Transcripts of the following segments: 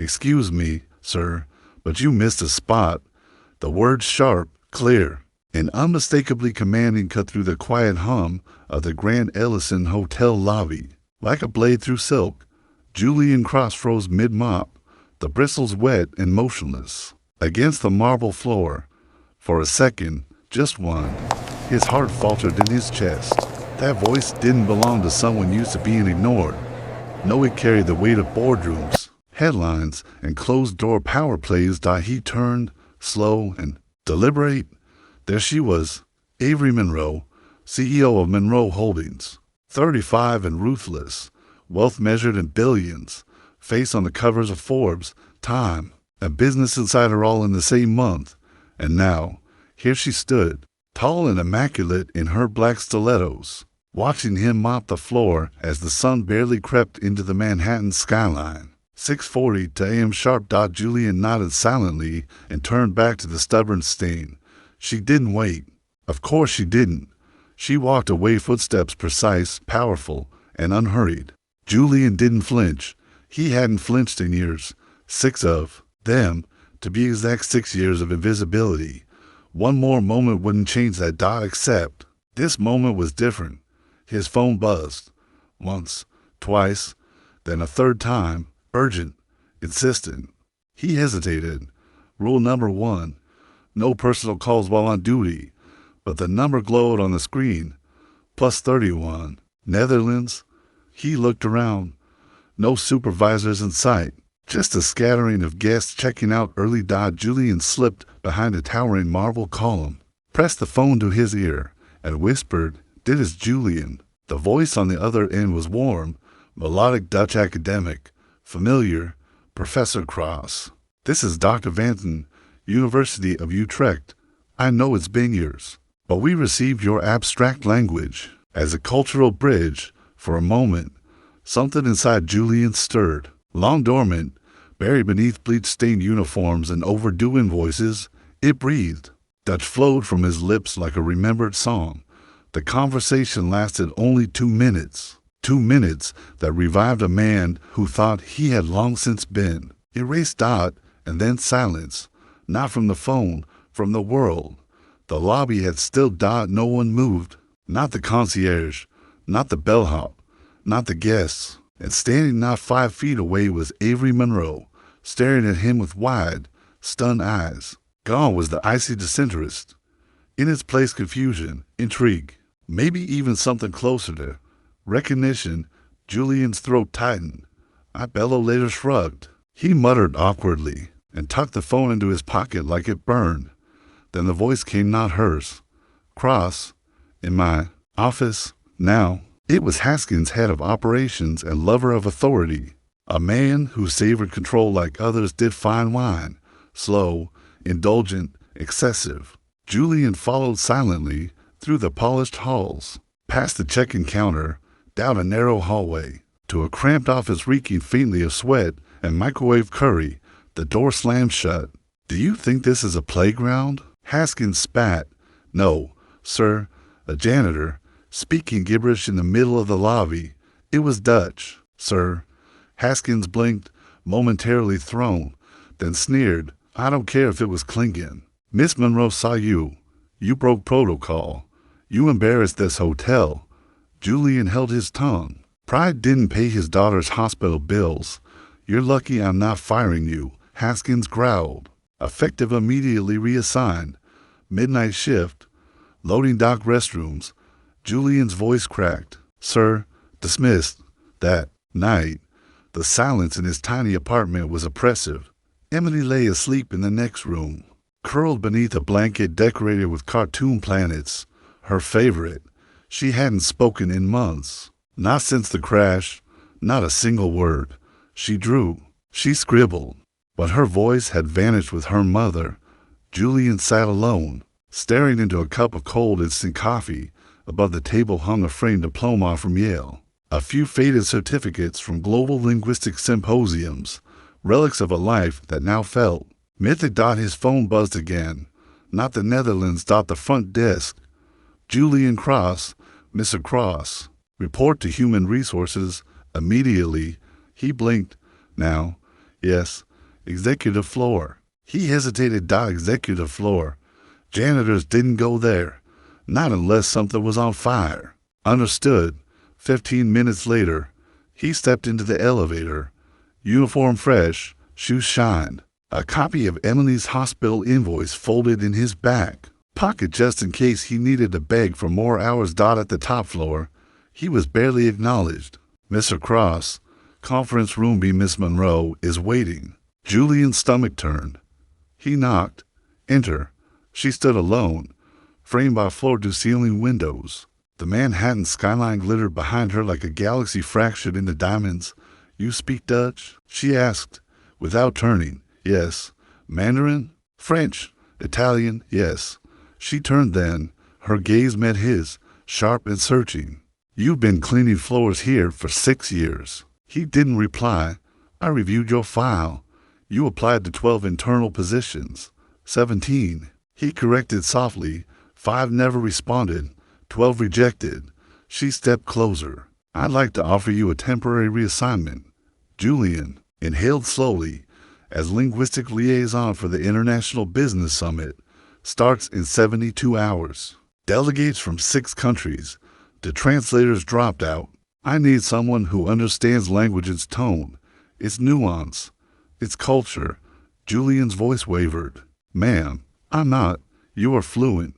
"Excuse me, sir, but you missed a spot." The words sharp, clear, and unmistakably commanding cut through the quiet hum of the Grand Ellison Hotel lobby. Like a blade through silk, Julian Cross froze mid-mop, the bristles wet and motionless, against the marble floor. For a second, just one, his heart faltered in his chest. That voice didn't belong to someone used to being ignored. No, it carried the weight of boardrooms, headlines, and closed-door power plays. He turned, slow and deliberate. There she was, Avery Monroe, CEO of Monroe Holdings, 35 and ruthless, wealth measured in billions, face on the covers of Forbes, Time, and Business Insider all in the same month. And now, here she stood, tall and immaculate in her black stilettos, watching him mop the floor as the sun barely crept into the Manhattan skyline. 6:40 to a.m. sharp. Julian nodded silently and turned back to the stubborn stain. She didn't wait. Of course she didn't. She walked away, footsteps precise, powerful, and unhurried. Julian didn't flinch. He hadn't flinched in years. 6 of them, to be exact, 6 years of invisibility. One more moment wouldn't change that. Except this moment was different. His phone buzzed. Once, twice, then a third time. Urgent, insistent. He hesitated. Rule number 1, no personal calls while on duty. But the number glowed on the screen. +31, Netherlands. He looked around. No supervisors in sight. Just a scattering of guests checking out early. Julian slipped behind a towering marble column, pressed the phone to his ear, and whispered, "Dit is Julian." The voice on the other end was warm, melodic, Dutch academic, familiar. "Professor Cross, this is Dr. Vanton, University of Utrecht. I know it's been years, but we received your abstract language as a cultural bridge." For a moment, something inside Julian stirred. Long dormant, buried beneath bleach-stained uniforms and overdue invoices, it breathed. Dutch flowed from his lips like a remembered song. The conversation lasted only 2 minutes. 2 minutes that revived a man who thought he had long since been erased. And then silence. Not from the phone, from the world. The lobby had still. No one moved. Not the concierge, not the bellhop, not the guests. And standing not 5 feet away was Avery Monroe, staring at him with wide, stunned eyes. Gone was the icy disinterest. In its place, confusion, intrigue, maybe even something closer to recognition. Julian's throat tightened. Bello later shrugged. He muttered awkwardly and tucked the phone into his pocket like it burned. Then the voice came, not hers. "Cross, in my office now." It was Haskins, head of operations and lover of authority, a man who savored control like others did fine wine, slow, indulgent, excessive. Julian followed silently through the polished halls, past the check-in counter, down a narrow hallway, to a cramped office reeking faintly of sweat and microwave curry. The door slammed shut. "Do you think this is a playground?" Haskins spat. "No, sir." A janitor, speaking gibberish in the middle of the lobby. It was Dutch. "Sir." Haskins blinked, momentarily thrown, then sneered. "I don't care if it was Klingon. Miss Monroe saw you. You broke protocol. You embarrassed this hotel." Julian held his tongue. Pride didn't pay his daughter's hospital bills. "You're lucky I'm not firing you," Haskins growled. Effective immediately reassigned. Midnight shift. Loading dock restrooms. Julian's voice cracked. "Sir, dismissed." That night, the silence in his tiny apartment was oppressive. Emily lay asleep in the next room, curled beneath a blanket decorated with cartoon planets. Her favorite. She hadn't spoken in months. Not since the crash. Not a single word. She drew. She scribbled. But her voice had vanished with her mother. Julian sat alone, staring into a cup of cold instant coffee. Above the table hung a framed diploma from Yale, a few faded certificates from global linguistic symposiums, relics of a life that now felt mythic. His phone buzzed again. Not the Netherlands. The front desk. "Julian Cross, Mr. Cross. Report to Human Resources immediately." He blinked. "Now." "Yes." executive floor. He hesitated. Executive floor. Janitors didn't go there. Not unless something was on fire. Understood. 15 minutes later, he stepped into the elevator. Uniform fresh, shoes shined. A copy of Emily's hospital invoice folded in his back pocket just in case he needed to beg for more hours. At the top floor, he was barely acknowledged. Mr. Cross, conference room B. Miss Monroe is waiting. Julian's stomach turned. He knocked. Enter. She stood alone, framed by floor-to-ceiling windows. The Manhattan skyline glittered behind her like a galaxy fractured into diamonds. You speak Dutch? She asked, without turning. Yes. Mandarin? French? Italian? Yes. She turned then. Her gaze met his, sharp and searching. You've been cleaning floors here for 6 years. He didn't reply. I reviewed your file. You applied to 12 internal positions. 17. He corrected softly. 5 never responded. 12 rejected. She stepped closer. I'd like to offer you a temporary reassignment. Julian inhaled slowly. As linguistic liaison for the International Business Summit starts in 72 hours. Delegates from 6 countries. The translators dropped out. I need someone who understands language's tone, its nuance, its culture. Julian's voice wavered. Ma'am, I'm not. You are fluent.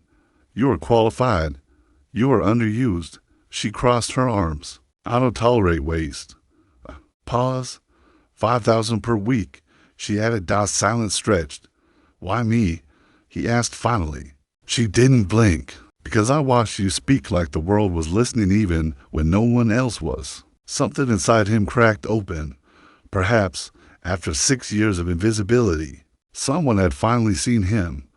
You are qualified. You are underused. She crossed her arms. I don't tolerate waste. Pause. 5,000 per week. She added. Silence stretched. Why me? He asked finally. She didn't blink. Because I watched you speak like the world was listening even when no one else was. Something inside him cracked open. Perhaps, after 6 years of invisibility, someone had finally seen him.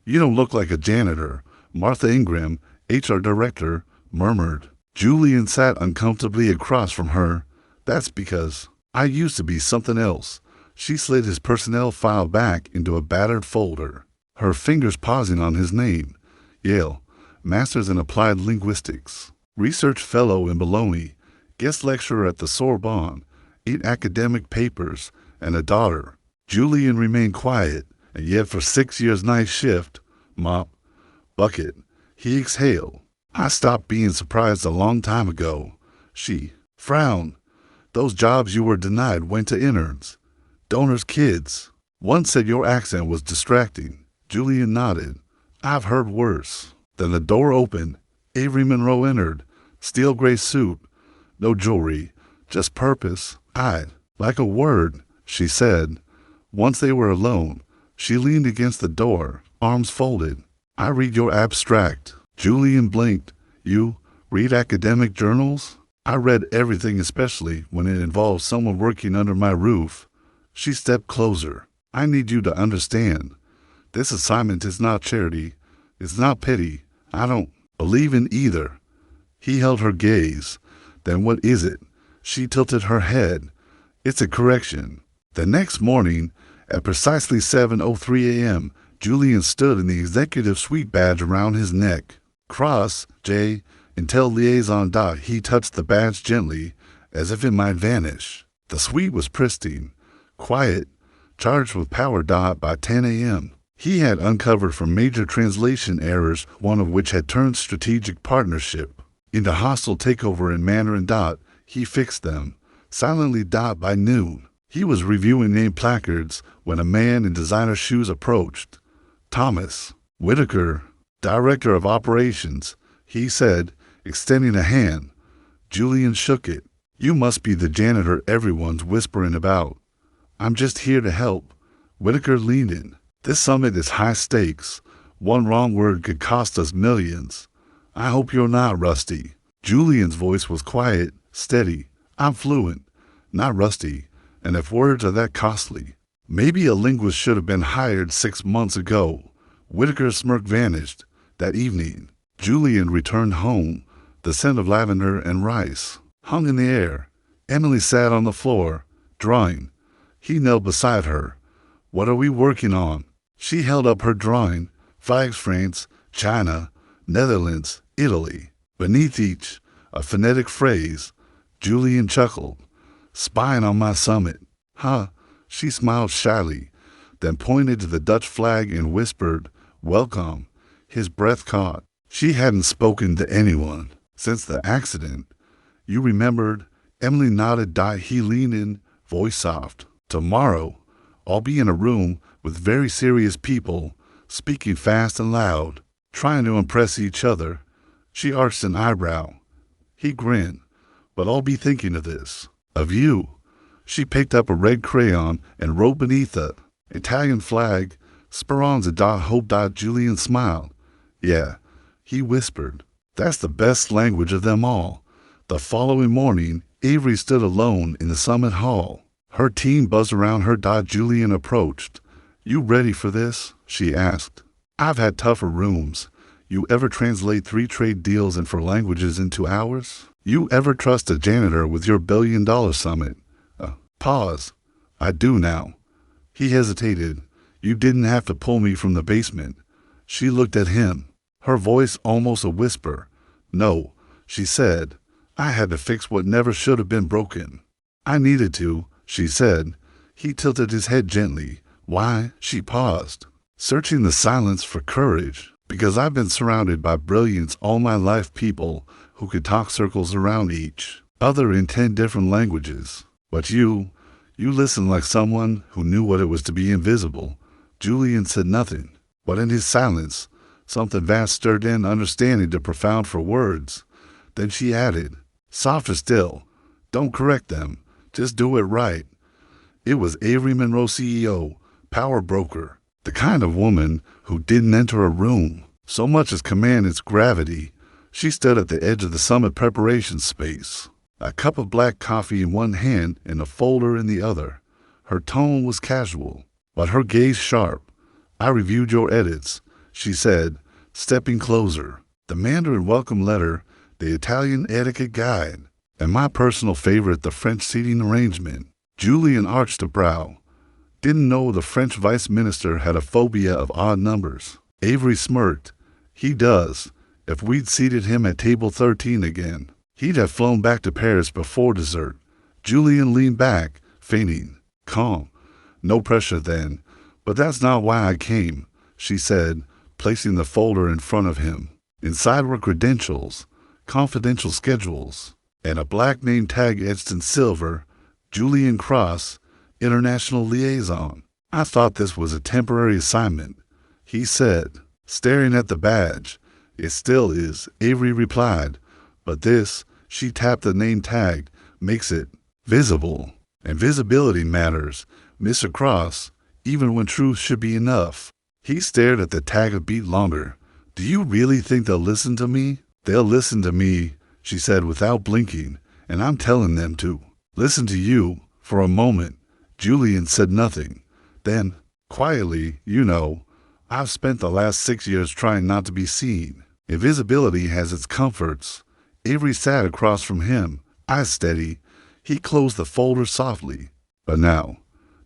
You don't look like a janitor, Martha Ingram, HR director, murmured. Julian sat uncomfortably across from her. That's because I used to be something else. She slid his personnel file back into a battered folder, her fingers pausing on his name. Yale. Master's in Applied Linguistics, Research Fellow in Bologna, Guest Lecturer at the Sorbonne, 8 academic papers, and a daughter. Julian remained quiet, and yet for 6 years night shift, mop, bucket, he exhaled. I stopped being surprised a long time ago. She frowned. Those jobs you were denied went to interns, donors' kids. One said your accent was distracting. Julian nodded. I've heard worse. Then the door opened. Avery Monroe entered. Steel gray suit. No jewelry. Just purpose. I'd like a word, she said. Once they were alone, she leaned against the door, arms folded. I read your abstract. Julian blinked. You read academic journals? I read everything, especially when it involves someone working under my roof. She stepped closer. I need you to understand. This assignment is not charity. It's not pity. I don't believe in either. He held her gaze. Then what is it? She tilted her head. It's a correction. The next morning, at precisely 7:03 a.m., Julian stood in the executive suite, badge around his neck. Cross, J, Intel Liaison. He touched the badge gently, as if it might vanish. The suite was pristine, quiet, charged with power. By 10 a.m., he had uncovered from major translation errors, one of which had turned strategic partnership into hostile takeover in Mandarin. He fixed them, silently. By noon, he was reviewing name placards when a man in designer shoes approached. Thomas Whitaker, Director of Operations, he said, extending a hand. Julian shook it. You must be the janitor everyone's whispering about. I'm just here to help. Whitaker leaned in. This summit is high stakes. One wrong word could cost us millions. I hope you're not rusty. Julian's voice was quiet, steady. I'm fluent, not rusty, and if words are that costly, maybe a linguist should have been hired 6 months ago. Whitaker's smirk vanished. That evening, Julian returned home. The scent of lavender and rice hung in the air. Emily sat on the floor, drawing. He knelt beside her. What are we working on? She held up her drawing. Flags, France, China, Netherlands, Italy. Beneath each, a phonetic phrase. Julian chuckled. Spying on my summit. Huh, She smiled shyly, then pointed to the Dutch flag and whispered, "Welcome." His breath caught. She hadn't spoken to anyone since the accident. "You remembered?" Emily nodded. He leaned in, voice soft. "Tomorrow, I'll be in a room with very serious people, speaking fast and loud, trying to impress each other." She arched an eyebrow. He grinned. "But I'll be thinking of this. Of you." She picked up a red crayon and wrote beneath the Italian flag, "Speranza da Hope." Julian smiled. "Yeah," he whispered. "That's the best language of them all." The following morning, Avery stood alone in the summit hall. Her team buzzed around her. Julian approached. "You ready for this?" she asked. "I've had tougher rooms. You ever translate 3 trade deals and 4 languages into hours? You ever trust a janitor with your $1 billion summit?" Pause. "I do now." He hesitated. "You didn't have to pull me from the basement." She looked at him, her voice almost a whisper. "No," she said. "I had to fix what never should have been broken." "I needed to," she said. He tilted his head gently. "Why?" She paused, searching the silence for courage. "Because I've been surrounded by brilliance all my life, people who could talk circles around each other in 10 different languages. But you listened like someone who knew what it was to be invisible." Julian said nothing, but in his silence, something vast stirred in, understanding too profound for words. Then she added, softer still, "Don't correct them. Just do it right." It was Avery Monroe, CEO, power broker, the kind of woman who didn't enter a room so much as command its gravity. She stood at the edge of the summit preparation space, a cup of black coffee in one hand and a folder in the other. Her tone was casual, but her gaze sharp. "I reviewed your edits," she said, stepping closer. "The Mandarin welcome letter, the Italian etiquette guide, and my personal favorite, the French seating arrangement." Julian arched a brow. Didn't know the French vice minister had a phobia of odd numbers. Avery smirked. "He does. If we'd seated him at table 13 again, he'd have flown back to Paris before dessert." Julian leaned back, feigning calm. "No pressure then. But that's not why I came," she said, placing the folder in front of him. Inside were credentials, confidential schedules, and a black name tag etched in silver, Julian Cross, International Liaison. "I thought this was a temporary assignment," he said, staring at the badge. "It still is," Avery replied. "But this," she tapped the name tag, "makes it visible. And visibility matters, Mr. Cross, even when truth should be enough." He stared at the tag a beat longer. "Do you really think they'll listen to me?" "They'll listen to me," she said without blinking, "and I'm telling them to. Listen to you." For a moment, Julian said nothing. Then, quietly, "I've spent the last 6 years trying not to be seen. Invisibility has its comforts." Avery sat across from him, eyes steady. He closed the folder softly. "But now,"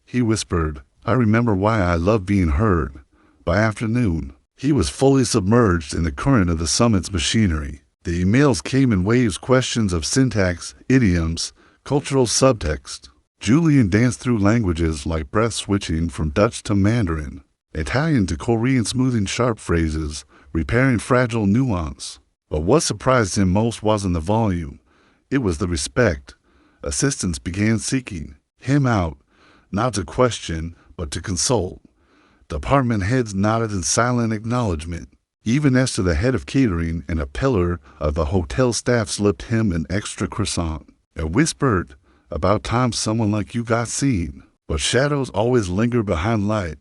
he whispered, "I remember why I love being heard." By afternoon, he was fully submerged in the current of the summit's machinery. The emails came in waves, questions of syntax, idioms, cultural subtext. Julian danced through languages like breath switching from Dutch to Mandarin, Italian to Korean, smoothing sharp phrases, repairing fragile nuance. But what surprised him most wasn't the volume. It was the respect. Assistants began seeking him out, not to question, but to consult. Department heads nodded in silent acknowledgement. Even Esther, the head of catering and a pillar of the hotel staff, slipped him an extra croissant and whispered, "About time someone like you got seen." But shadows always linger behind light.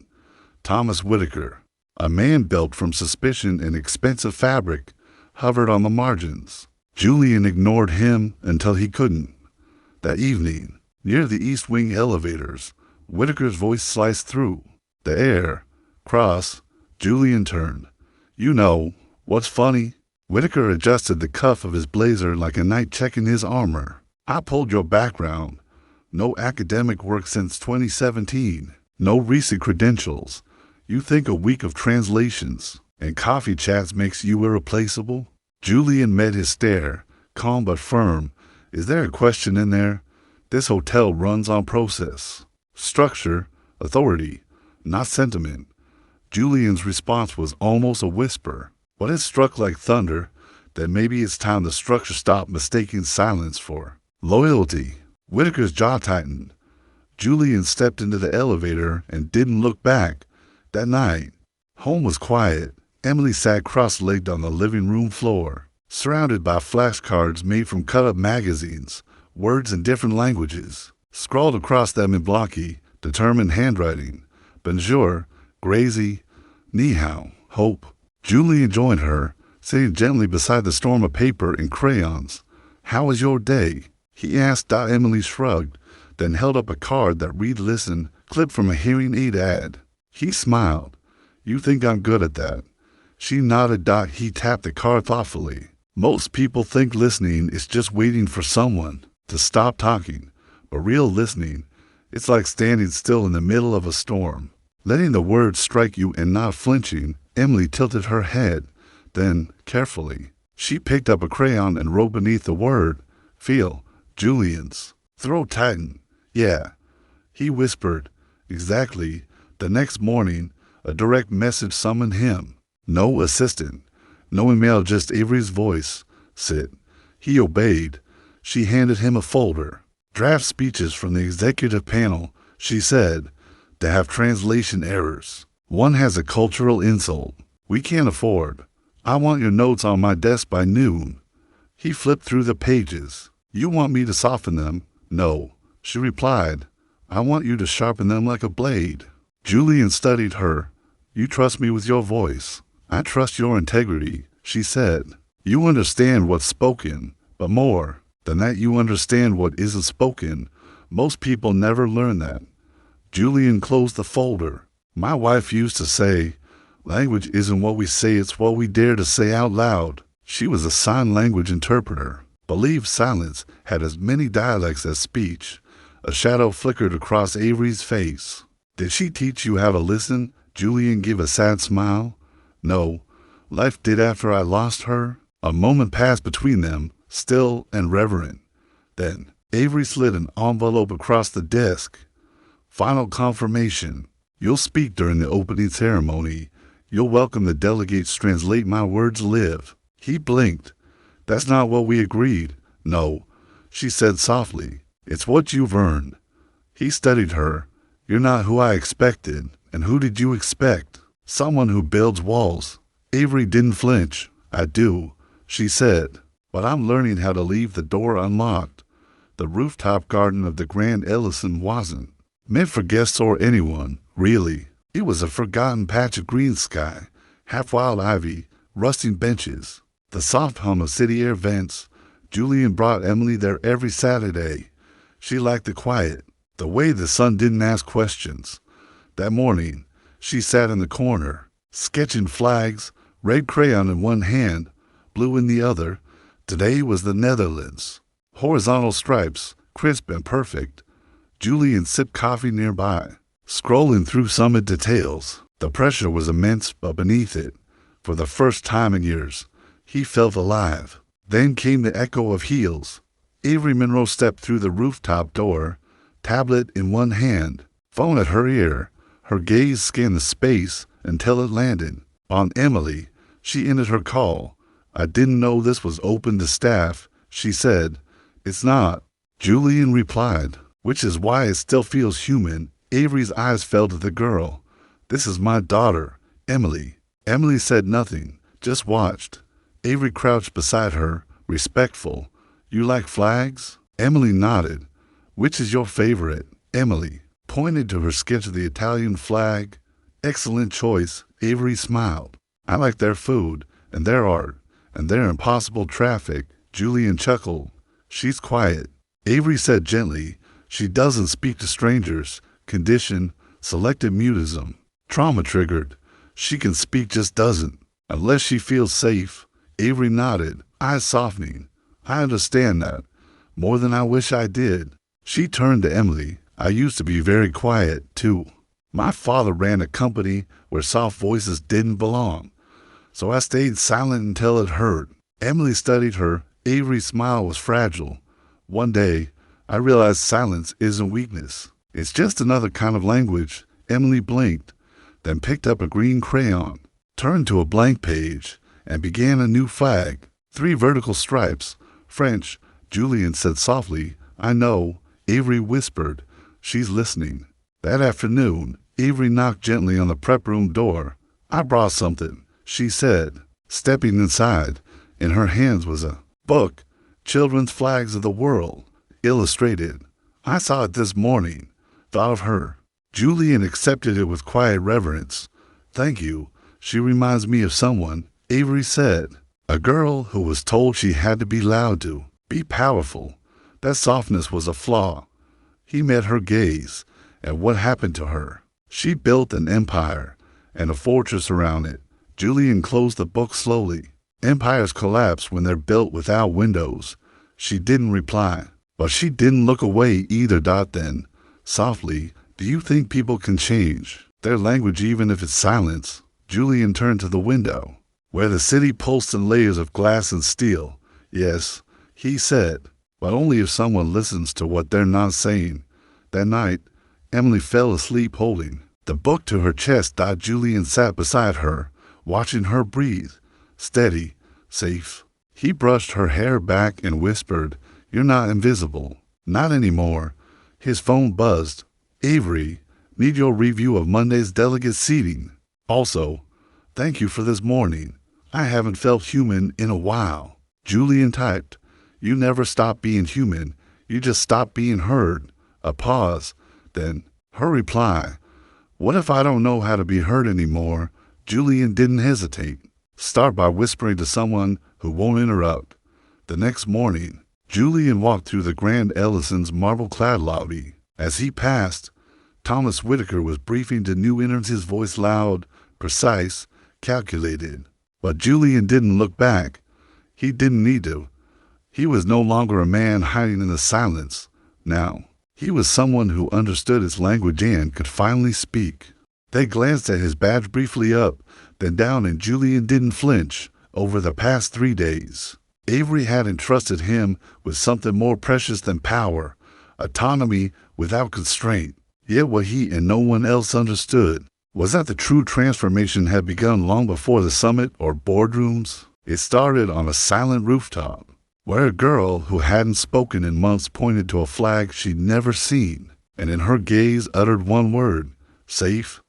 Thomas Whitaker, a man built from suspicion and expensive fabric, hovered on the margins. Julian ignored him until he couldn't. That evening, near the East Wing elevators, Whitaker's voice sliced through the air. "Cross," Julian turned. "You know, what's funny?" Whitaker adjusted the cuff of his blazer like a knight checking his armor. "I pulled your background. No academic work since 2017. No recent credentials. You think a week of translations and coffee chats makes you irreplaceable?" Julian met his stare, calm but firm. "Is there a question in there? This hotel runs on process." Structure, authority, not sentiment. Julian's response was almost a whisper, but it struck like thunder that maybe it's time the structure stopped mistaking silence for loyalty. Whitaker's jaw tightened. Julian stepped into the elevator and didn't look back. That night, home was quiet. Emily sat cross-legged on the living room floor, surrounded by flashcards made from cut-up magazines, words in different languages, scrawled across them in blocky, determined handwriting. Bonjour, Gracie, ni hao, hope. Julian joined her, sitting gently beside the storm of paper and crayons. How was your day? He asked. Emily shrugged, then held up a card that read listen, clipped from a hearing aid ad. He smiled. You think I'm good at that? She nodded. He tapped the card thoughtfully. Most people think listening is just waiting for someone to stop talking, but real listening, it's like standing still in the middle of a storm, letting the words strike you and not flinching. Emily tilted her head. Then, carefully, she picked up a crayon and wrote beneath the word, feel. Julian's throat tightened. Yeah, he whispered. Exactly. The next morning, a direct message summoned him. No assistant, no email, just Avery's voice. Sit. He obeyed. She handed him a folder. Draft speeches from the executive panel, she said. They have translation errors. One has a cultural insult we can't afford. I want your notes on my desk by noon. He flipped through the pages. You want me to soften them? No, she replied. I want you to sharpen them like a blade. Julian studied her. You trust me with your voice. I trust your integrity, she said. You understand what's spoken, but more than that, you understand what isn't spoken. Most people never learn that. Julian closed the folder. My wife used to say, language isn't what we say, it's what we dare to say out loud. She was a sign language interpreter. Believed silence had as many dialects as speech. A shadow flickered across Avery's face. Did she teach you how to listen? Julian gave a sad smile. No, life did after I lost her. A moment passed between them, still and reverent. Then Avery slid an envelope across the desk. Final confirmation. You'll speak during the opening ceremony. You'll welcome the delegates. Translate my words live. He blinked. That's not what we agreed. No, she said softly. It's what you've earned. He studied her. You're not who I expected. And who did you expect? Someone who builds walls. Avery didn't flinch. I do, she said. But I'm learning how to leave the door unlocked. The rooftop garden of the Grand Ellison wasn't meant for guests or anyone, really. It was a forgotten patch of green sky, half wild ivy, rusting benches, the soft hum of city air vents. Julian brought Emily there every Saturday. She liked the quiet, the way the sun didn't ask questions. That morning, she sat in the corner, sketching flags, red crayon in one hand, blue in the other. Today was the Netherlands. Horizontal stripes, crisp and perfect. Julian sipped coffee nearby, scrolling through summit details. The pressure was immense, but beneath it, for the first time in years, he felt alive. Then came the echo of heels. Avery Monroe stepped through the rooftop door, tablet in one hand, phone at her ear. Her gaze scanned the space until it landed on Emily. She ended her call. I didn't know this was open to staff, she said. It's not, Julian replied, which is why it still feels human. Avery's eyes fell to the girl. This is my daughter, Emily. Emily said nothing, just watched. Avery crouched beside her, respectful. You like flags? Emily nodded. Which is your favorite? Emily pointed to her sketch of the Italian flag. Excellent choice, Avery smiled. I like their food, and their art, and their impossible traffic. Julian chuckled. She's quiet, Avery said gently. She doesn't speak to strangers. Condition, selective mutism. Trauma triggered. She can speak, just doesn't. Unless she feels safe. Avery nodded, eyes softening. I understand that. More than I wish I did. She turned to Emily. I used to be very quiet, too. My father ran a company where soft voices didn't belong. So I stayed silent until it hurt. Emily studied her. Avery's smile was fragile. One day, I realized silence isn't weakness. It's just another kind of language. Emily blinked, then picked up a green crayon, turned to a blank page, and began a new flag. 3 vertical stripes. French, Julian said softly. I know, Avery whispered. She's listening. That afternoon, Avery knocked gently on the prep room door. I brought something, she said, stepping inside. In her hands was a book, Children's Flags of the World, illustrated. I saw it this morning. Thought of her. Julian accepted it with quiet reverence. Thank you. She reminds me of someone, Avery said. A girl who was told she had to be loud to, be powerful. That softness was a flaw. He met her gaze, and what happened to her? She built an empire, and a fortress around it. Julian closed the book slowly. Empires collapse when they're built without windows. She didn't reply, but she didn't look away either. Then, softly, do you think people can change their language even if it's silence? Julian turned to the window, where the city pulsed in layers of glass and steel. Yes, he said, but only if someone listens to what they're not saying. That night, Emily fell asleep holding the book to her chest. Julian sat beside her, watching her breathe. Steady, safe. He brushed her hair back and whispered, You're not invisible. Not anymore. His phone buzzed. Avery, need your review of Monday's delegate seating. Also, thank you for this morning. I haven't felt human in a while. Julian typed, You never stop being human. You just stop being heard. A pause. Then, her reply, What if I don't know how to be heard anymore? Julian didn't hesitate. Start by whispering to someone who won't interrupt. The next morning, Julian walked through the Grand Ellison's marble-clad lobby. As he passed, Thomas Whitaker was briefing to new interns, his voice loud, precise, calculated. But Julian didn't look back. He didn't need to. He was no longer a man hiding in the silence. Now, he was someone who understood its language and could finally speak. They glanced at his badge briefly up, then down, and Julian didn't flinch. Over the past 3 days, Avery had entrusted him with something more precious than power, autonomy without constraint. Yet what he and no one else understood was that the true transformation had begun long before the summit or boardrooms. It started on a silent rooftop, where a girl who hadn't spoken in months pointed to a flag she'd never seen, and in her gaze uttered one word, safe.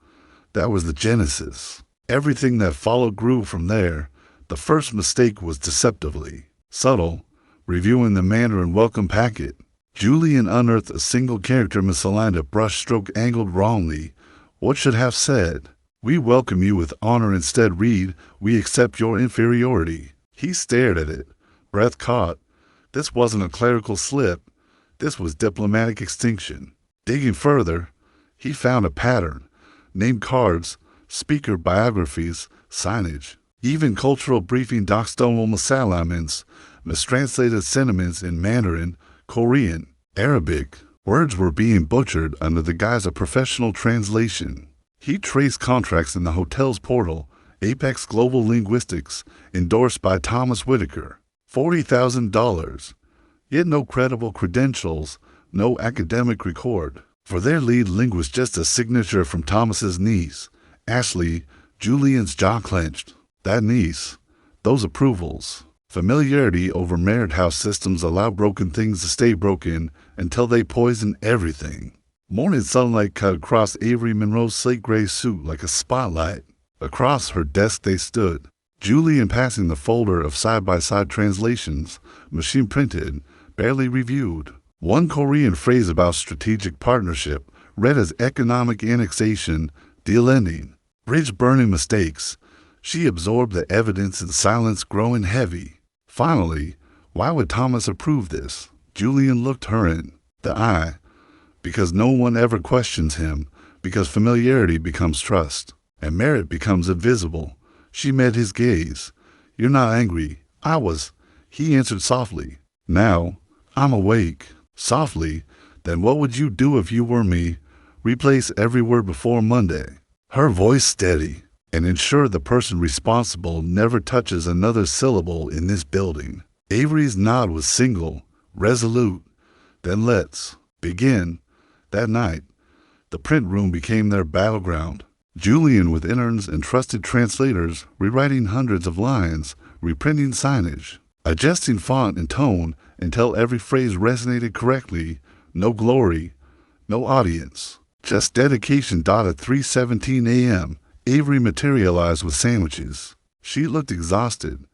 That was the genesis. Everything that followed grew from there. The first mistake was deceptively subtle. Reviewing the Mandarin welcome packet, Julian unearthed a single character misaligned, a brushstroke angled wrongly. What should have said, We welcome you with honor, instead read, We accept your inferiority. He stared at it, breath caught. This wasn't a clerical slip. This was diplomatic extinction. Digging further, he found a pattern. Name cards, speaker biographies, signage, even cultural briefing docstomal misalignements, mistranslated sentiments in Mandarin, Korean, Arabic. Words were being butchered under the guise of professional translation. He traced contracts in the hotel's portal, Apex Global Linguistics, endorsed by Thomas Whitaker. $40,000. Yet no credible credentials, no academic record. For their lead linguist, just a signature from Thomas's niece, Ashley. Julian's jaw clenched. That niece. Those approvals. Familiarity over merit house systems allow broken things to stay broken until they poison everything. Morning sunlight cut across Avery Monroe's slate gray suit like a spotlight. Across her desk they stood, Julian passing the folder of side-by-side translations, machine printed, barely reviewed. One Korean phrase about strategic partnership read as economic annexation, deal ending, bridge burning mistakes. She absorbed the evidence in silence, growing heavy. Finally, why would Thomas approve this? Julian looked her in the eye. Because no one ever questions him, because familiarity becomes trust, and merit becomes invisible. She met his gaze. You're not angry. I was. He answered softly. Now, I'm awake. Softly. Then what would you do if you were me? Replace every word before Monday. Her voice steady, and ensure the person responsible never touches another syllable in this building. Avery's nod was single, resolute. Then let's begin. That night, The print room became their battleground. Julian with interns and trusted translators rewriting hundreds of lines, reprinting signage, adjusting font and tone until every phrase resonated correctly. No glory, no audience, just dedication. At 3:17 a.m., Avery materialized with sandwiches. She looked exhausted.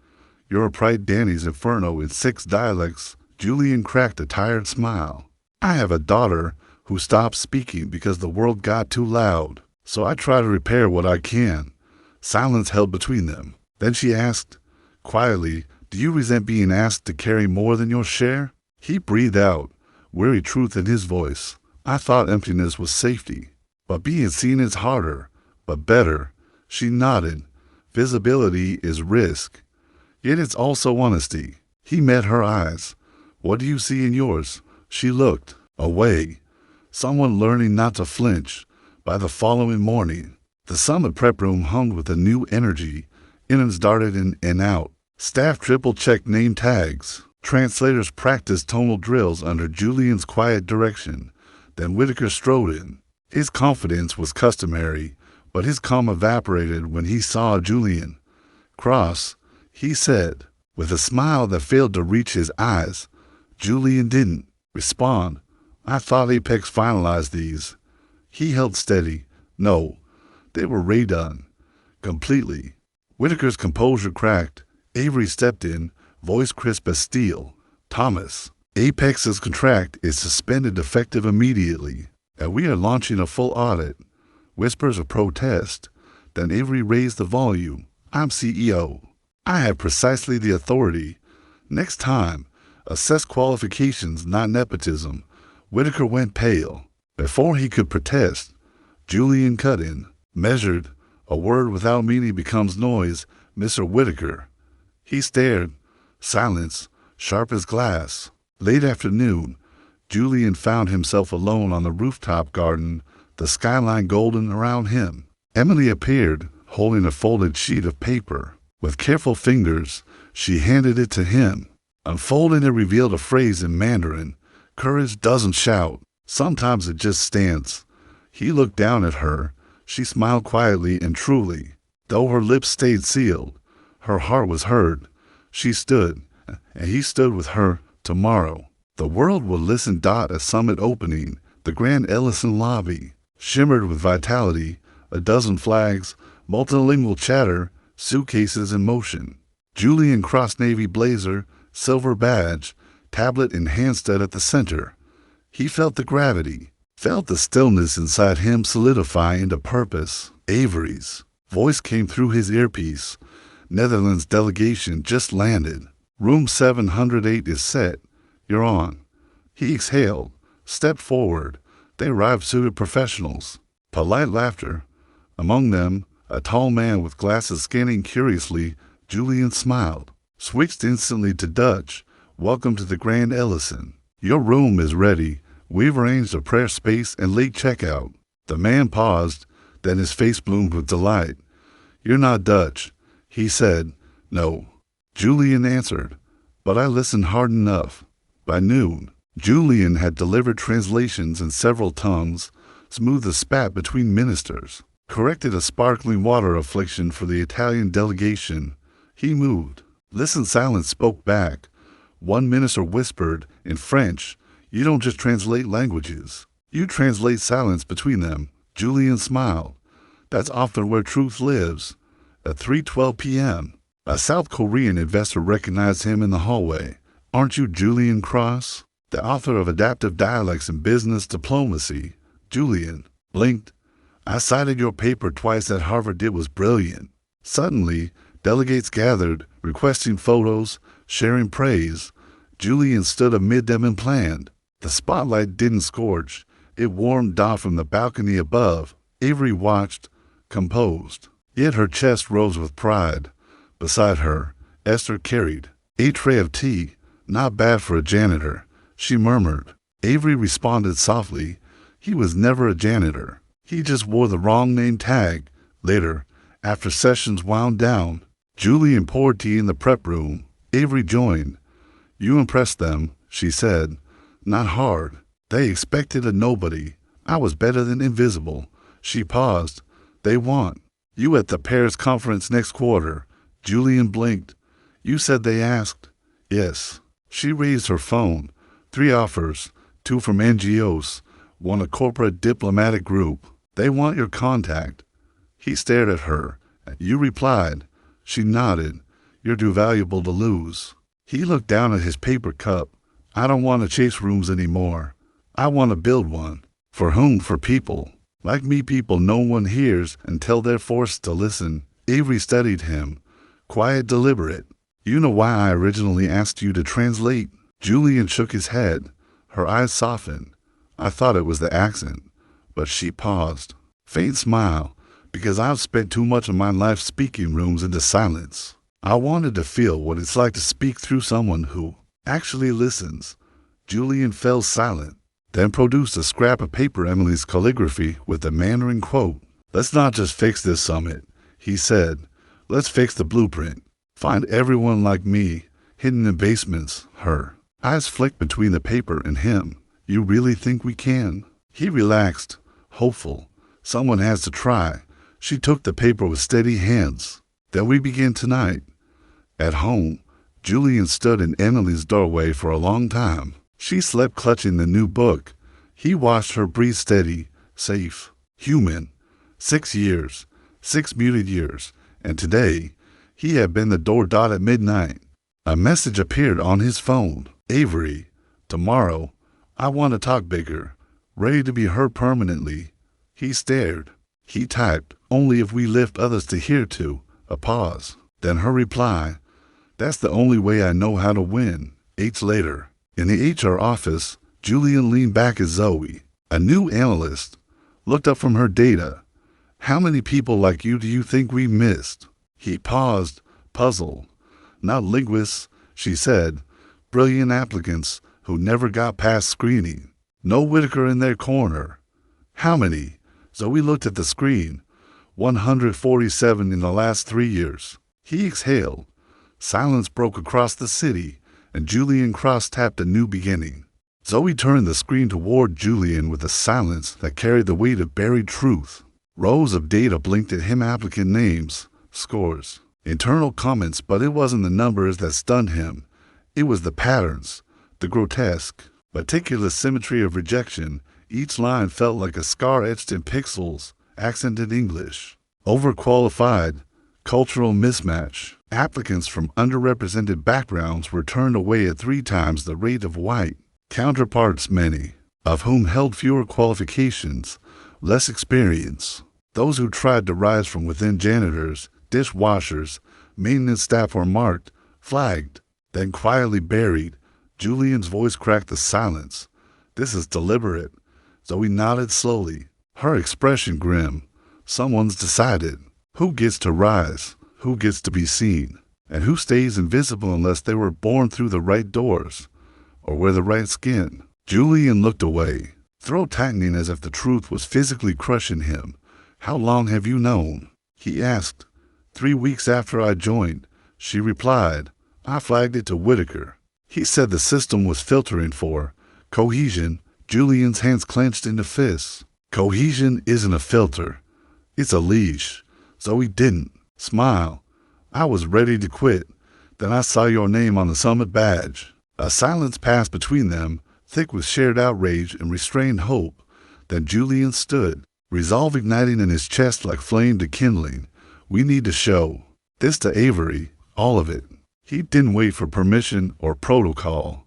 "You're a Pride Danny's Inferno in 6 dialects." Julian cracked a tired smile. "I have a daughter who stopped speaking because the world got too loud, so I try to repair what I can." Silence held between them. Then she asked, quietly, "Do you resent being asked to carry more than your share?" He breathed out, weary truth in his voice. "I thought emptiness was safety, but being seen is harder, but better." She nodded. "Visibility is risk, yet it's also honesty." He met her eyes. "What do you see in yours?" She looked away. Someone learning not to flinch. By the following morning, the summit prep room hummed with a new energy. Interns darted in and out. Staff triple-checked name tags. Translators practiced tonal drills under Julian's quiet direction. Then Whitaker strode in. His confidence was customary, but his calm evaporated when he saw Julian. "Cross," he said, with a smile that failed to reach his eyes. Julian didn't respond. "I thought Apex finalized these." He held steady. "No, they were redone. Completely." Whitaker's composure cracked. Avery stepped in, voice crisp as steel. "Thomas, Apex's contract is suspended effective immediately, and we are launching a full audit." Whispers of protest. Then Avery raised the volume. "I'm CEO. I have precisely the authority. Next time, assess qualifications, not nepotism." Whitaker went pale. Before he could protest, Julian cut in, measured. "A word without meaning becomes noise, Mr. Whitaker." He stared. Silence, sharp as glass. Late afternoon, Julian found himself alone on the rooftop garden, the skyline golden around him. Emily appeared, holding a folded sheet of paper. With careful fingers, she handed it to him. Unfolding, it revealed a phrase in Mandarin. "Courage doesn't shout. Sometimes it just stands." He looked down at her. She smiled quietly and truly. Though her lips stayed sealed, her heart was heard. She stood, and he stood with her. Tomorrow, the world will listen. At summit opening, the Grand Ellison lobby shimmered with vitality. A dozen flags, multilingual chatter, suitcases in motion. Julian crossed navy blazer, silver badge, tablet in handstud at the center. He felt the gravity, felt the stillness inside him solidify into purpose. Avery's voice came through his earpiece. "Netherlands delegation just landed. Room 708 is set. You're on." He exhaled, stepped forward. They arrived suited professionals. Polite laughter. Among them, a tall man with glasses scanning curiously. Julian smiled, switched instantly to Dutch. "Welcome to the Grand Ellison. Your room is ready. We've arranged a prayer space and late checkout." The man paused, then his face bloomed with delight. "You're not Dutch," he said. "No," Julian answered, "but I listened hard enough." By noon, Julian had delivered translations in several tongues, smoothed a spat between ministers, corrected a sparkling water affliction for the Italian delegation. He moved. Listen. Silence spoke back. One minister whispered in French, "You don't just translate languages. You translate silence between them." Julian smiled. "That's often where truth lives." At 3:12 p.m., a South Korean investor recognized him in the hallway. "Aren't you Julian Cross, the author of Adaptive Dialects in Business Diplomacy?" Julian blinked. "I cited your paper twice at Harvard. It was brilliant." Suddenly, delegates gathered, requesting photos, sharing praise. Julian stood amid them and planned. The spotlight didn't scorch. It warmed from the balcony above. Avery watched, composed. Yet her chest rose with pride. Beside her, Esther carried a tray of tea. "Not bad for a janitor," she murmured. Avery responded softly. He was never a janitor. He just wore the wrong name tag. Later, after sessions wound down, Julian poured tea in the prep room. Avery joined. "You impressed them," she said. "Not hard. They expected a nobody. I was better than invisible. She paused. They want you at the Paris conference next quarter. Julian blinked. You said they asked? Yes. She raised her phone. 3 offers, 2 from NGOs, 1 a corporate diplomatic group. They want your contact. He stared at her. You replied. She nodded. You're too valuable to lose. He looked down at his paper cup. I don't want to chase rooms anymore. I want to build one. For whom? For people. Like me, people no one hears until they're forced to listen. Avery studied him. Quiet, deliberate. You know why I originally asked you to translate? Julian shook his head. Her eyes softened. I thought it was the accent. But she paused. Faint smile. Because I've spent too much of my life speaking rooms into silence. I wanted to feel what it's like to speak through someone who actually listens. Julian fell silent, then produced a scrap of paper Emily's calligraphy with the Mandarin quote. Let's not just fix this summit, he said. Let's fix the blueprint. Find everyone like me, hidden in basements, her. Eyes flicked between the paper and him. You really think we can? He relaxed, hopeful. Someone has to try. She took the paper with steady hands. Then we begin tonight. At home, Julian stood in Emily's doorway for a long time. She slept clutching the new book. He watched her breathe steady, safe, human. 6 years, 6 muted years, and today, he had been the door dot at midnight. A message appeared on his phone. Avery, tomorrow, I want to talk bigger, ready to be heard permanently. He stared. He typed, only if we lift others to hear to. A pause. Then her reply, that's the only way I know how to win. 8 later. In the HR office, Julian leaned back at Zoe, a new analyst, looked up from her data. How many people like you do you think we missed? He paused, puzzled. Not linguists, she said. Brilliant applicants who never got past screening. No Whitaker in their corner. How many? Zoe looked at the screen. 147 in the last 3 years. He exhaled. Silence broke across the city, and Julian cross-tapped a new beginning. Zoe turned the screen toward Julian with a silence that carried the weight of buried truth. Rows of data blinked at him, applicant names, scores, internal comments, but it wasn't the numbers that stunned him. It was the patterns, the grotesque, meticulous symmetry of rejection. Each line felt like a scar etched in pixels, accented English. Overqualified, cultural mismatch. Applicants from underrepresented backgrounds were turned away at 3 times the rate of white counterparts, many of whom held fewer qualifications, less experience. Those who tried to rise from within, janitors, dishwashers, maintenance staff, were marked, flagged, then quietly buried. Julian's voice cracked the silence. This is deliberate. Zoe nodded slowly, her expression grim. Someone's decided. Who gets to rise? Who gets to be seen? And who stays invisible unless they were born through the right doors or wear the right skin? Julian looked away, throat tightening as if the truth was physically crushing him. How long have you known? He asked. 3 weeks after I joined, she replied. I flagged it to Whitaker. He said the system was filtering for cohesion. Julian's hands clenched into fists. Cohesion isn't a filter. It's a leash. Zoe didn't smile. I was ready to quit. Then I saw your name on the summit badge. A silence passed between them, thick with shared outrage and restrained hope. Then Julian stood, resolve igniting in his chest like flame to kindling. We need to show this to Avery, all of it. He didn't wait for permission or protocol.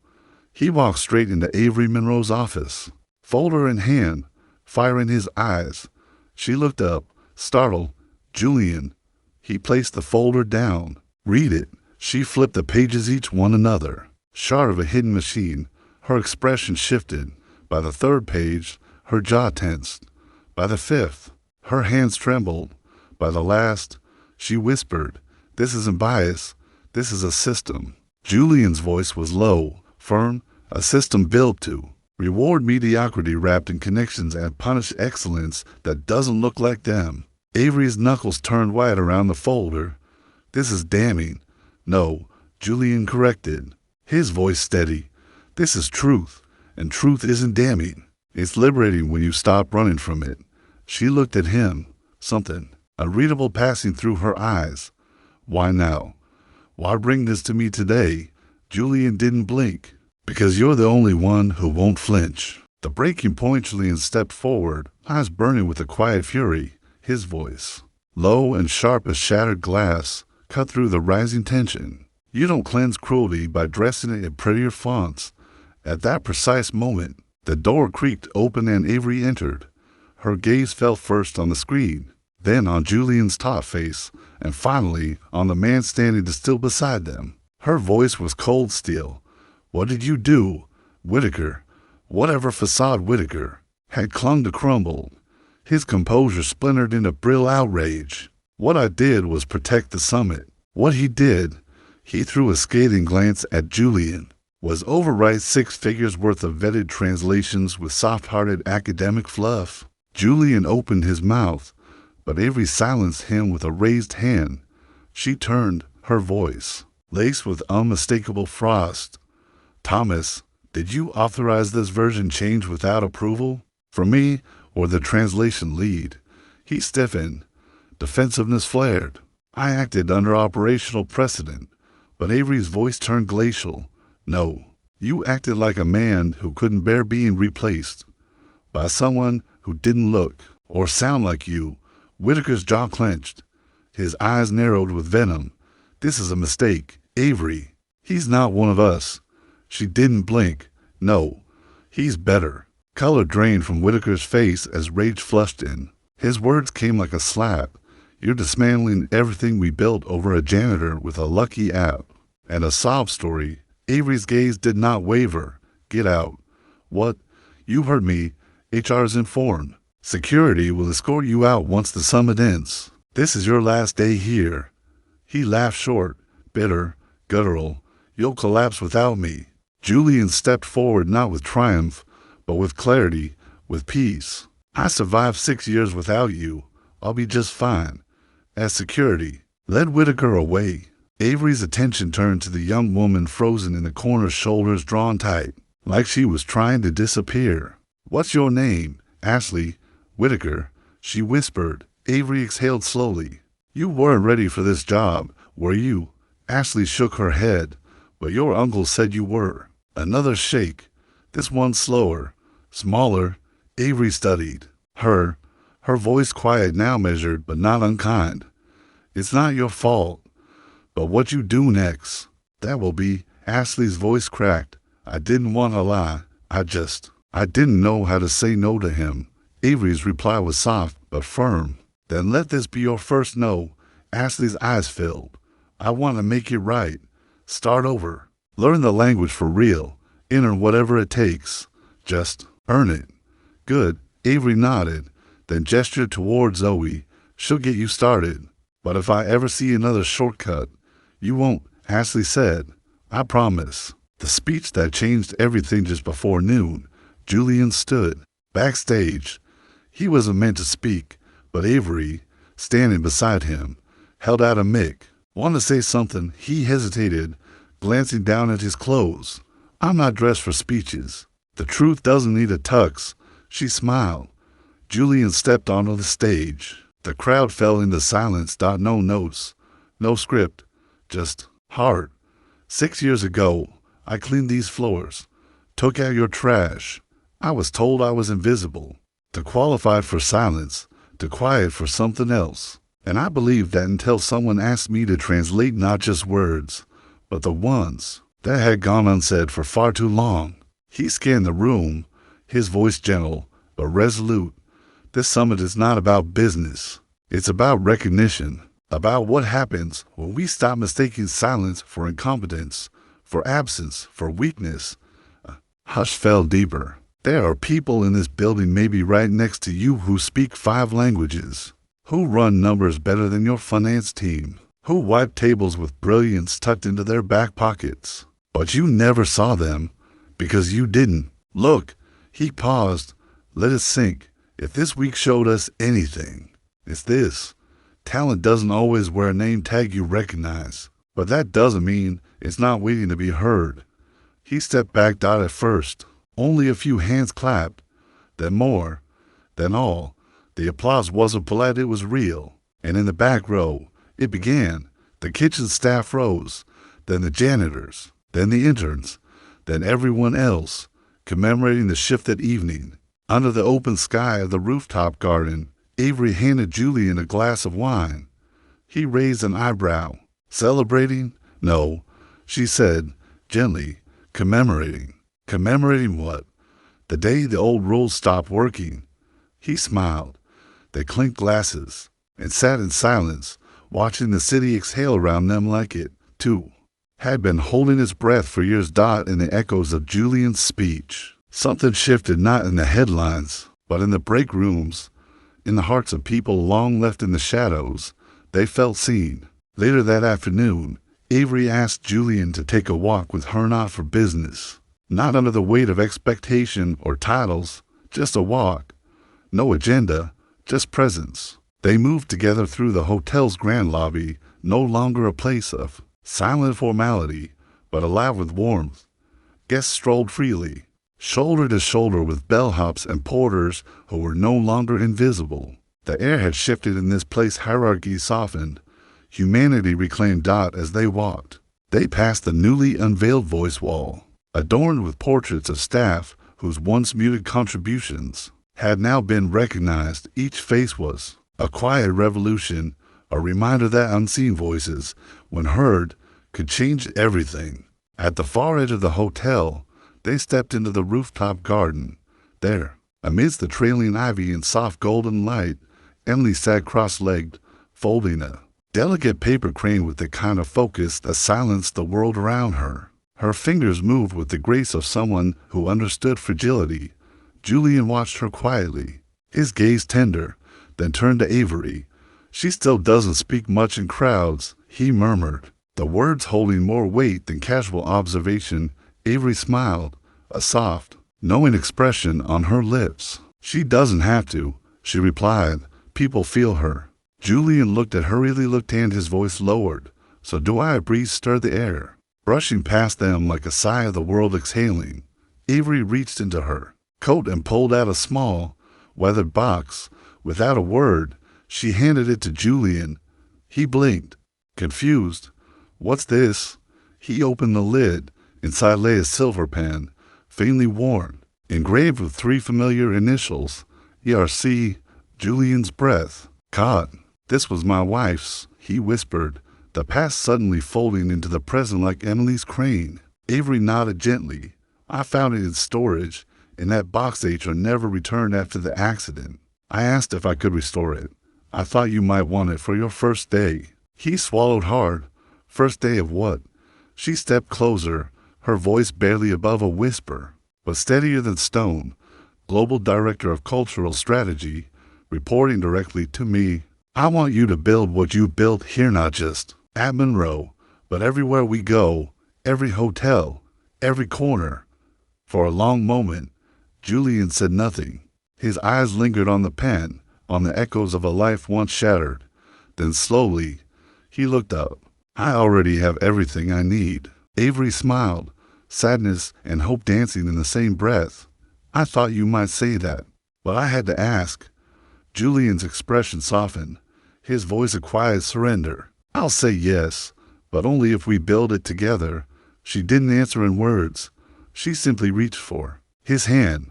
He walked straight into Avery Monroe's office, folder in hand, fire in his eyes. She looked up, startled. Julian. He placed the folder down. Read it. She flipped the pages, each one another. Shard of a hidden machine. Her expression shifted. By the 3rd page, her jaw tensed. By the 5th, her hands trembled. By the last, she whispered, this isn't bias. This is a system. Julian's voice was low, firm, a system built to reward mediocrity wrapped in connections and punish excellence that doesn't look like them. Avery's knuckles turned white around the folder. This is damning. No, Julian corrected, his voice steady. This is truth, and truth isn't damning. It's liberating when you stop running from it. She looked at him, something unreadable passing through her eyes. Why now? Why bring this to me today? Julian didn't blink. Because you're the only one who won't flinch. The breaking point, Julian stepped forward, eyes burning with a quiet fury. His voice, low and sharp as shattered glass, cut through the rising tension. You don't cleanse cruelty by dressing it in prettier fonts. At that precise moment, the door creaked open and Avery entered. Her gaze fell first on the screen, then on Julian's taut face, and finally on the man standing still beside them. Her voice was cold steel. What did you do? Whitaker, whatever facade Whitaker, had clung to crumble. His composure splintered into brill outrage. What I did was protect the summit. What he did, he threw a scathing glance at Julian, was overwrite 6 figures worth of vetted translations with soft-hearted academic fluff. Julian opened his mouth, but Avery silenced him with a raised hand. She turned, her voice laced with unmistakable frost. Thomas, did you authorize this version change without approval? From me or the translation lead? He stiffened. Defensiveness flared. I acted under operational precedent. But Avery's voice turned glacial. No, you acted like a man who couldn't bear being replaced by someone who didn't look or sound like you. Whitaker's jaw clenched. His eyes narrowed with venom. This is a mistake, Avery. He's not one of us. She didn't blink. No, he's better. Color drained from Whitaker's face as rage flushed in. His words came like a slap. You're dismantling everything we built over a janitor with a lucky app. And a sob story. Avery's gaze did not waver. Get out. What? You heard me. HR's informed. Security will escort you out once the summit ends. This is your last day here. He laughed short, bitter, guttural. You'll collapse without me. Julian stepped forward not with triumph, but with clarity, with peace. I survived 6 years without you. I'll be just fine. As security, led Whitaker away. Avery's attention turned to the young woman frozen in the corner, shoulders drawn tight, like she was trying to disappear. What's your name? Ashley. Whitaker, she whispered. Avery exhaled slowly. You weren't ready for this job, were you? Ashley shook her head. But your uncle said you were. Another shake. This one slower, smaller. Avery studied. Her voice quiet now, measured but not unkind. It's not your fault. But what you do next, that will be. Ashley's voice cracked. I didn't want to lie. I didn't know how to say no to him. Avery's reply was soft but firm. Then let this be your first no. Ashley's eyes filled. I want to make it right. Start over. Learn the language for real. Enter whatever it takes. Just earn it. Good. Avery nodded, then gestured toward Zoe. She'll get you started. But if I ever see another shortcut, you won't, Ashley said. I promise. The speech that changed everything just before noon. Julian stood. Backstage. He wasn't meant to speak, but Avery, standing beside him, held out a mic. Want to say something? He hesitated, glancing down at his clothes. I'm not dressed for speeches. The truth doesn't need a tux. She smiled. Julian stepped onto the stage. The crowd fell into silence. No notes, no script, just heart. 6 years ago, I cleaned these floors, took out your trash. I was told I was invisible, to qualify for silence, to quiet for something else. And I believed that until someone asked me to translate not just words, but the ones that had gone unsaid for far too long. He scanned the room, his voice gentle but resolute. This summit is not about business. It's about recognition, about what happens when we stop mistaking silence for incompetence, for absence, for weakness. A hush fell deeper. There are people in this building, maybe right next to you, who speak 5 languages, who run numbers better than your finance team, who wipe tables with brilliance tucked into their back pockets. But you never saw them, because you didn't. Look, he paused. Let it sink. If this week showed us anything, it's this. Talent doesn't always wear a name tag you recognize, but that doesn't mean it's not waiting to be heard. He stepped back. At first, only a few hands clapped. then more, then all. The applause wasn't polite, it was real. And in the back row, it began. The kitchen staff rose, then the janitors, then the interns, then everyone else, commemorating the shift that evening. Under the open sky of the rooftop garden, Avery handed Julian a glass of wine. He raised an eyebrow. Celebrating? No, she said, gently, commemorating. Commemorating what? The day the old rules stopped working. He smiled. They clinked glasses and sat in silence, watching the city exhale around them like it, too, had been holding its breath for years. In the echoes of Julian's speech, something shifted, not in the headlines, but in the break rooms, in the hearts of people long left in the shadows. They felt seen. Later that afternoon, Avery asked Julian to take a walk with her, not for business, not under the weight of expectation or titles, just a walk. No agenda, just presence. They moved together through the hotel's grand lobby, no longer a place of silent formality, but alive with warmth. Guests strolled freely, shoulder to shoulder with bellhops and porters who were no longer invisible. The air had shifted in this place, hierarchy softened. Humanity reclaimed. As they walked, they passed the newly unveiled voice wall, adorned with portraits of staff whose once muted contributions had now been recognized. Each face was a quiet revolution, a reminder that unseen voices, when heard, could change everything. At the far edge of the hotel, they stepped into the rooftop garden. There, amidst the trailing ivy and soft golden light, Emily sat cross-legged, folding a delicate paper crane with the kind of focus that silenced the world around her. Her fingers moved with the grace of someone who understood fragility. Julian watched her quietly, his gaze tender, then turned to Avery. She still doesn't speak much in crowds, he murmured, the words holding more weight than casual observation. Avery smiled, a soft, knowing expression on her lips. She doesn't have to, she replied. People feel her. Julian looked at hurriedly looked and his voice lowered. So do I. A breeze stirred the air, brushing past them like a sigh of the world exhaling. Avery reached into her coat and pulled out a small, weathered box. Without a word, she handed it to Julian. He blinked, confused. What's this? He opened the lid. Inside lay a silver pen, faintly worn, engraved with 3 familiar initials, ERC. Julian's breath caught. This was my wife's, he whispered, the past suddenly folding into the present like Emily's crane. Avery nodded gently. I found it in storage, in that box H.R. never returned after the accident. I asked if I could restore it. I thought you might want it for your first day. He swallowed hard. First day of what? She stepped closer, her voice barely above a whisper, but steadier than stone. Global Director of Cultural Strategy, reporting directly to me. I want you to build what you built here, not just at Monroe, but everywhere we go, every hotel, every corner. For a long moment, Julian said nothing. His eyes lingered on the pen, on the echoes of a life once shattered. Then slowly, he looked up. I already have everything I need. Avery smiled, sadness and hope dancing in the same breath. I thought you might say that, but I had to ask. Julian's expression softened, his voice a quiet surrender. I'll say yes, but only if we build it together. She didn't answer in words. She simply reached for his hand.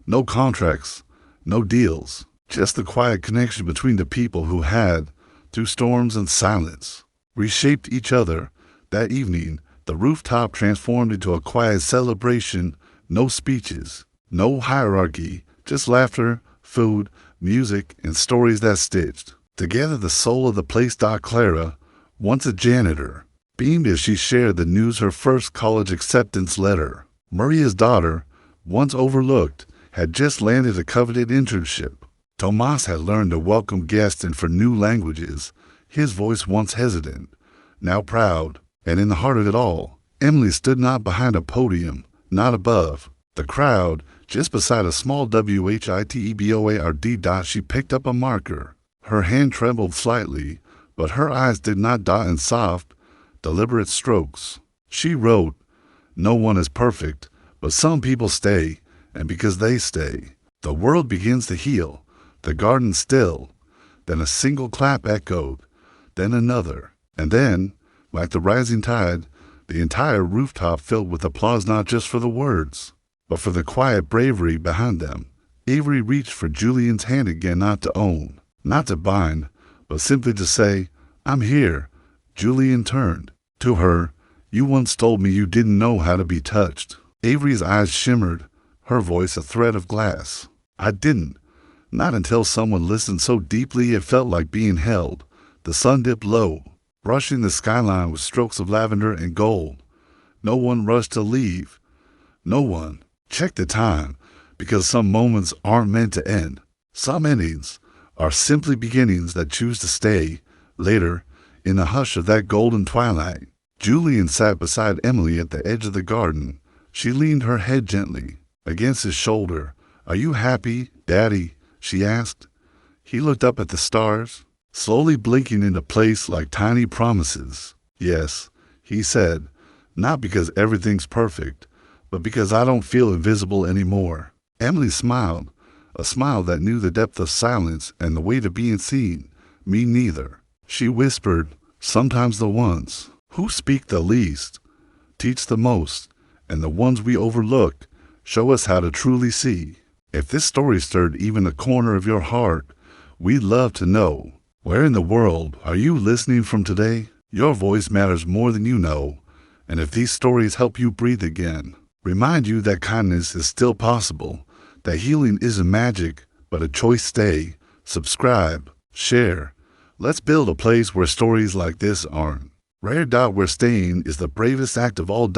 No contracts, no deals, just the quiet connection between the people who had, through storms and silence, reshaped each other. That evening, the rooftop transformed into a quiet celebration. No speeches, no hierarchy, just laughter, food, music, and stories that stitched together the soul of the place. Clara, once a janitor, beamed as she shared the news. Her first college acceptance letter. Maria's daughter, once overlooked, had just landed a coveted internship. Tomas had learned to welcome guests and for new languages, his voice once hesitant, now proud. And in the heart of it all, Emily stood not behind a podium, not above the crowd, just beside a small WHITEBOARD. She picked up a marker. Her hand trembled slightly, but her eyes did not dot in soft, deliberate strokes. She wrote, no one is perfect, but some people stay, and because they stay, The world begins to heal, the garden still. Then a single clap echoed, then another, and then, like the rising tide, the entire rooftop filled with applause not just for the words, but for the quiet bravery behind them. Avery reached for Julian's hand again, not to own, not to bind, but simply to say, "I'm here." Julian turned. To her, "You once told me you didn't know how to be touched." Avery's eyes shimmered, her voice a thread of glass. "I didn't. Not until someone listened so deeply it felt like being held." The sun dipped low, brushing the skyline with strokes of lavender and gold. No one rushed to leave. No one. Check the time, because some moments aren't meant to end. Some endings are simply beginnings that choose to stay. Later, in the hush of that golden twilight, Julian sat beside Emily at the edge of the garden. She leaned her head gently against his shoulder. "Are you happy, Daddy?" she asked. He looked up at the stars, slowly blinking into place like tiny promises. "Yes," he said, "not because everything's perfect, but because I don't feel invisible anymore." Emily smiled, a smile that knew the depth of silence and the weight of being seen. "Me neither." She whispered, "Sometimes the ones who speak the least teach the most, and the ones we overlook show us how to truly see." If this story stirred even a corner of your heart, we'd love to know. Where in the world are you listening from today? Your voice matters more than you know. And if these stories help you breathe again, remind you that kindness is still possible, that healing isn't magic, but a choice, stay, subscribe, share. Let's build a place where stories like this aren't. Rare. Where staying is the bravest act of all.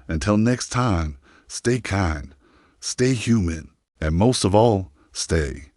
Until next time, stay kind, stay human, and most of all, stay.